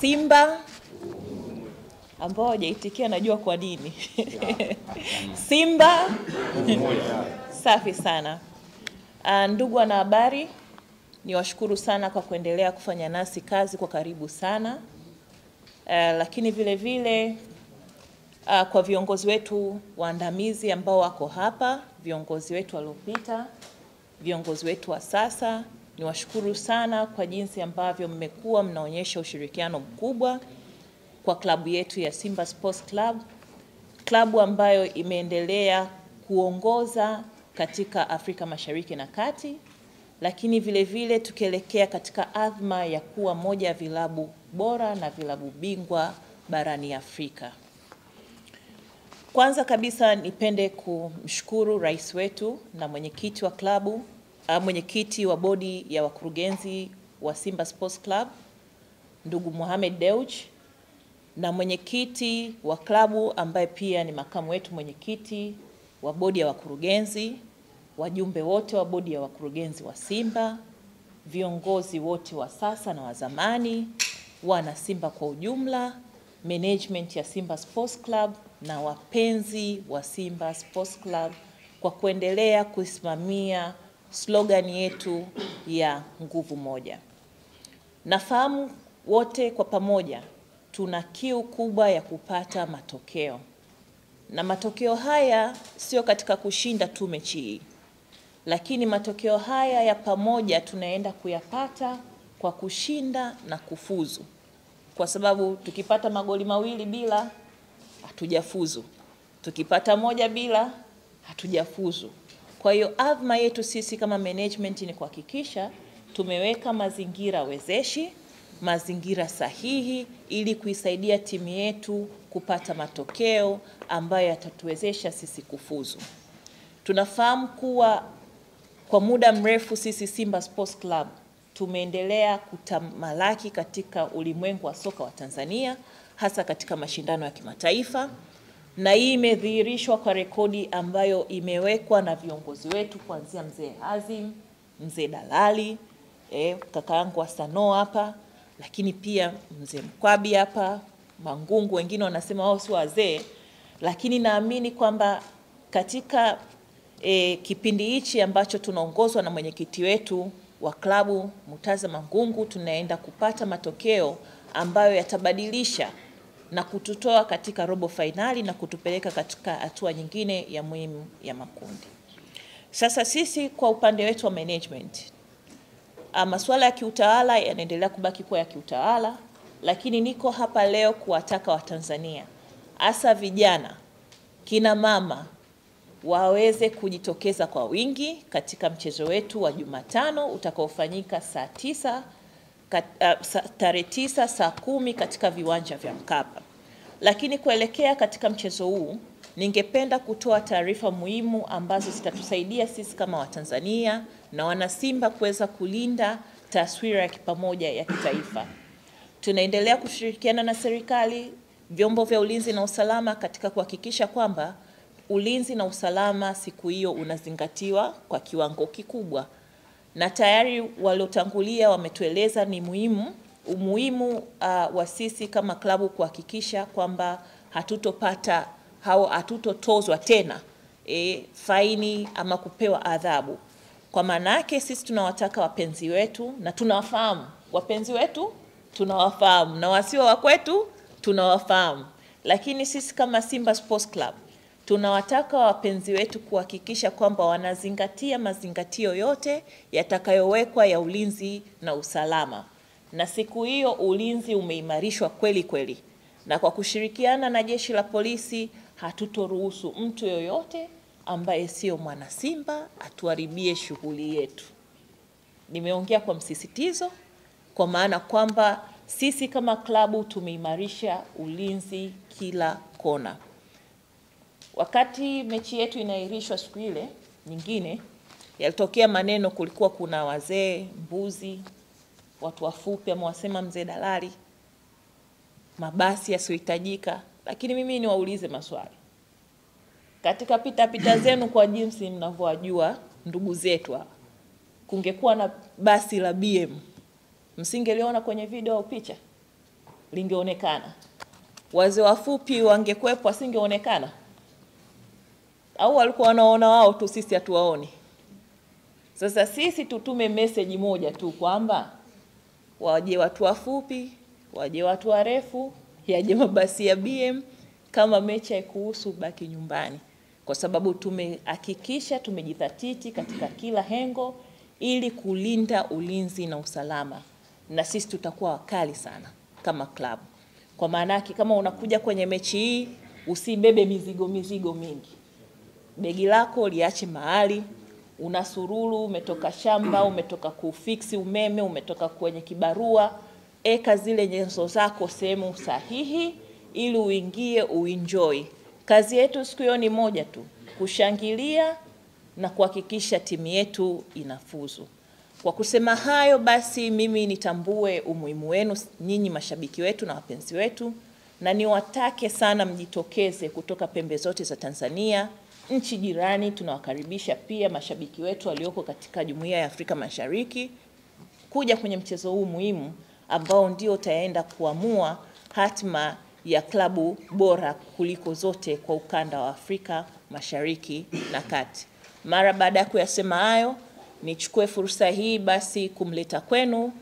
Simba ambao hajaitikia najua kwa nini. Simba safi sana. Ndugu wanahabari, niwashukuru sana kwa kuendelea kufanya nasi kazi kwa karibu sana. Lakini vile vile kwa viongozi wetu waandamizi ambao wako hapa, viongozi wetu waliopita, viongozi wetu wa sasa, niwashukuru sana kwa jinsi ambavyo mmekuwa mnaonyesha ushirikiano mkubwa kwa klabu yetu ya Simba Sports Club, klabu ambayo imeendelea kuongoza katika Afrika Mashariki na Kati, lakini vile vile tukielekea katika azma ya kuwa moja ya vilabu bora na vilabu bingwa barani Afrika. Kwanza kabisa nipende kumshukuru rais wetu na mwenyekiti wa klabu, mwenyekiti wa bodi ya wakurugenzi wa Simba Sports Club, ndugu Mohamed Dewji, na mwenyekiti wa klabu ambaye pia ni makamu wetu mwenyekiti wa bodi ya wakurugenzi, wajumbe wote wa bodi ya wakurugenzi wa Simba, viongozi wote wa sasa na wa zamani, wana Simba kwa ujumla, management ya Simba Sports Club na wapenzi wa Simba Sports Club kwa kuendelea kusimamia slogan yetu ya nguvu moja. Nafahamu wote kwa pamoja tuna kiu kubwa ya kupata matokeo. Na matokeo haya sio katika kushinda tu mechi hii, lakini matokeo haya ya pamoja tunaenda kuyapata kwa kushinda na kufuzu. Kwa sababu tukipata magoli mawili bila, hatujafuzu. Tukipata moja bila, hatujafuzu. Kwa hiyo azma yetu sisi kama management ni kuhakikisha tumeweka mazingira wezeshi, mazingira sahihi ili kuisaidia timu yetu kupata matokeo ambayo yatatuwezesha sisi kufuzu. Tunafahamu kuwa kwa muda mrefu sisi Simba Sports Club tumeendelea kutamalaki katika ulimwengu wa soka wa Tanzania, hasa katika mashindano ya kimataifa, na hii imedhihirishwa kwa rekodi ambayo imewekwa na viongozi wetu kuanzia mzee Azim, mzee Dalali, kaka yangu Asano hapa, lakini pia mzee Mkwabi hapa, Mangungu, wengine wanasema wao si wazee, lakini naamini kwamba katika kipindi hichi ambacho tunaongozwa na mwenyekiti wetu wa klabu Murtaza Mangungu, tunaenda kupata matokeo ambayo yatabadilisha na kututoa katika robo finali na kutupeleka katika hatua nyingine ya muhimu ya makundi. Sasa sisi kwa upande wetu wa management, masuala ya kiutawala yanaendelea kubaki kuwa ya kiutawala, lakini niko hapa leo kuwataka Watanzania, hasa vijana, kina mama, waweze kujitokeza kwa wingi katika mchezo wetu wa Jumatano utakaofanyika tarehe 9 saa 10 katika viwanja vya Mkapa. Lakini kuelekea katika mchezo huu, ningependa kutoa taarifa muhimu ambazo zitatusaidia sisi kama Watanzania na wanasimba kuweza kulinda taswira ya kipamoja ya kitaifa. Tunaendelea kushirikiana na serikali, vyombo vya ulinzi na usalama katika kuhakikisha kwamba ulinzi na usalama siku hiyo unazingatiwa kwa kiwango kikubwa. Na tayari waliotangulia wametueleza ni umuhimu wa sisi kama klabu kuhakikisha kwamba hatutopata au hatutotozwa tena faini ama kupewa adhabu. Kwa maana yake sisi tunawataka wapenzi wetu na tunawafahamu. Wapenzi wetu tunawafahamu na wasio wa kwetu tunawafahamu. Lakini sisi kama Simba Sports Club tunawataka wapenzi wetu kuhakikisha kwamba wanazingatia mazingatio yote yatakayowekwa ya ulinzi na usalama. Na siku hiyo ulinzi umeimarishwa kweli kweli. Na kwa kushirikiana na jeshi la polisi hatutoruhusu mtu yoyote ambaye sio mwana Simba atuharibie shughuli yetu. Nimeongea kwa msisitizo kwa maana kwamba sisi kama klabu tumeimarisha ulinzi kila kona. Wakati mechi yetu inaahirishwa siku ile nyingine, yalitokea maneno kulikuwa kuna wazee, mbuzi, watu wafupi ama wasema mzee Dalali, mabasi yasiohitajika, lakini mimi niwaulize maswali. Katika pita zenu kwa jinsi mnavyojua ndugu zetu hapa, kungekuwa na basi la BM, msingeliona kwenye video au picha? lingeonekana. Wazee wafupi wangekuepo asingeonekana? Au walikuwa wanaona wao tu, sisi hatuwaoni? Sasa sisi tutume message moja tu kwamba waje watu wafupi, waje watu warefu, yaje mabasi ya BM, kama mechi haikuhusu baki nyumbani. Kwa sababu tumehakikisha tumejithatiti katika kila hengo ili kulinda ulinzi na usalama. Na sisi tutakuwa wakali sana kama klabu. Kwa maana kama unakuja kwenye mechi hii, usibebe mizigo mingi. Begi lako liache mahali, unasururu, umetoka shamba, umetoka kufiksi umeme, umetoka kwenye kibarua, eka zile nyenzo zako sehemu sahihi ili uingie uenjoy. Kazi yetu siku hiyo ni moja tu, kushangilia na kuhakikisha timu yetu inafuzu. Kwa kusema hayo basi, mimi nitambue umuhimu wenu nyinyi mashabiki wetu na wapenzi wetu, na niwatake sana mjitokeze kutoka pembe zote za Tanzania, nchi jirani. Tunawakaribisha pia mashabiki wetu walioko katika Jumuiya ya Afrika Mashariki kuja kwenye mchezo huu muhimu ambao ndio utaenda kuamua hatima ya klabu bora kuliko zote kwa ukanda wa Afrika Mashariki na Kati. Mara baada ya kuyasema hayo, nichukue fursa hii basi kumleta kwenu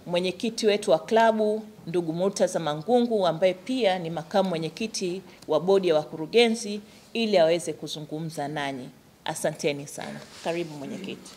mwenyekiti wetu wa klabu ndugu Murtaza Mangungu, ambaye pia ni makamu mwenyekiti wa bodi ya wakurugenzi, ili aweze kuzungumza nanyi. Asanteni sana. Karibu mwenyekiti.